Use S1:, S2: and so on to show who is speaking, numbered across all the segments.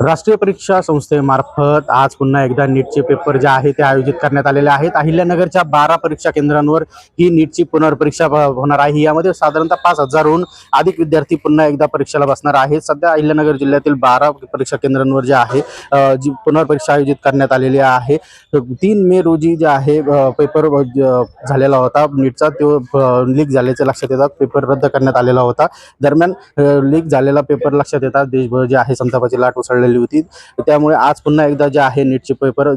S1: राष्ट्रीय परीक्षा संस्थेमार्फत आज पुन्हा एकदा नीटचे पेपर जे आहे ते आयोजित करण्यात आलेले आहेत। अहिल्यानगरच्या 12 परीक्षा केंद्रांवर ही नीटची पुनर्परीक्षा होणार आहे। यामध्ये साधारणतः 5,000हून अधिक विद्यार्थी पुन्हा एकदा परीक्षेला बसणार आहेत। सध्या अहिल्यानगर जिल्ह्यातील 12 परीक्षा केंद्रांवर जे आहे जी पुनर्परीक्षा आयोजित करण्यात आलेली आहे। 3 मे रोजी जे आहे पेपर झालेला होता नीटचा, तो लीक झाल्याचे लक्षात येतात पेपर रद्द करण्यात आलेला होता। दरम्यान लीक झालेला पेपर लक्षात येतात देशभर जे आहे संतापाची लाट उसळलेली होती। त्यामुळे आज पुन्हा एकदा जे आहे नीटचे पेपर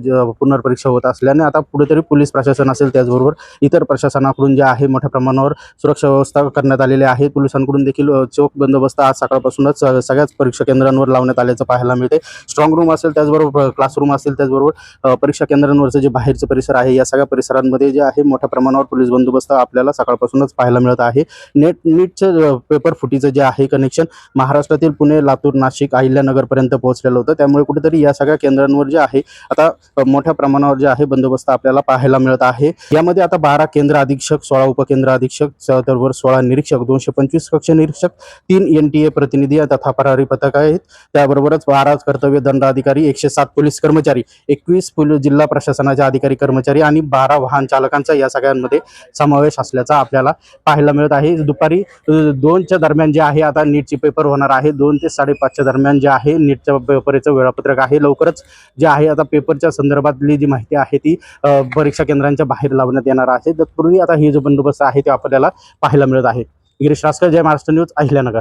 S1: पुनर्परीक्षा होत असल्याने आता कुठेतरी पोलीस प्रशासन असेल, त्याचबरोबर इतर प्रशासनाकडून जे आहे मोठ्या प्रमाणावर सुरक्षा व्यवस्था करण्यात आलेली आहे। पोलिसांकडून देखील चोख बंदोबस्त आज सकाळपासूनच सगळ्याच परीक्षा केंद्रांवर लावण्यात आल्याचं पाहायला मिळते। स्ट्रॉंग रूम असेल, त्याचबरोबर क्लासरूम असेल, त्याचबरोबर परीक्षा केंद्रांवरचं जे बाहेरचं परिसर आहे, या सगळ्या परिसरांमध्ये जे आहे मोठ्या प्रमाणावर पोलीस बंदोबस्त आपल्याला सकाळपासूनच पाहायला मिळत आहे। नीटचं पेपर फुटीचं जे आहे कनेक्शन महाराष्ट्रातील पुणे, लातूर, नाशिक, अहिल्यानगर पर्यंत पोहोचलेलं होतं। त्यामुळे कुठेतरी या सगळ्या केंद्रांवर जे आहे आता मोठ्या प्रमाणावर जे आहे बंदोबस्त आपल्याला पाहायला मिळत आहे। यामध्ये आता 12 केंद्र अधीक्षक, 16 उपकेंद्र अधीक्षक, त्याचबरोबर 16 निरीक्षक, 225 कक्ष निरीक्षक, 3 NTA प्रतिनिधी तथा परारी पथक आहेत। त्याबरोबरच 12 कर्तव्य दंड अधिकारी, 107 पोलीस कर्मचारी, 21 जिल्हा प्रशासनाचे अधिकारी कर्मचारी आणि 12 वाहन चालकांचा या सगळ्यांमध्ये समावेश असल्याचा आपल्याला पाहायला मिळत आहे। दुपारी 2च्या दरम्यान जे आहे आता नीटचे पेपर होणार आहे। 2 ते 5:30च्या दरम्यान जे आहे नीटच्या पेपरचं वेळापत्रक आहे। लवकरच जे आहे आता पेपरच्या संदर्भातली जी माहिती आहे ती परीक्षा केंद्रांच्या बाहेर लावण्यात येणार आहे। तत्पूर्वी आता ही जो बंदोबस्त आहे ते आपल्याला पाहायला मिळत आहे। गिरीश रासकर, जय महाराष्ट्र न्यूज, अहिल्यानगर।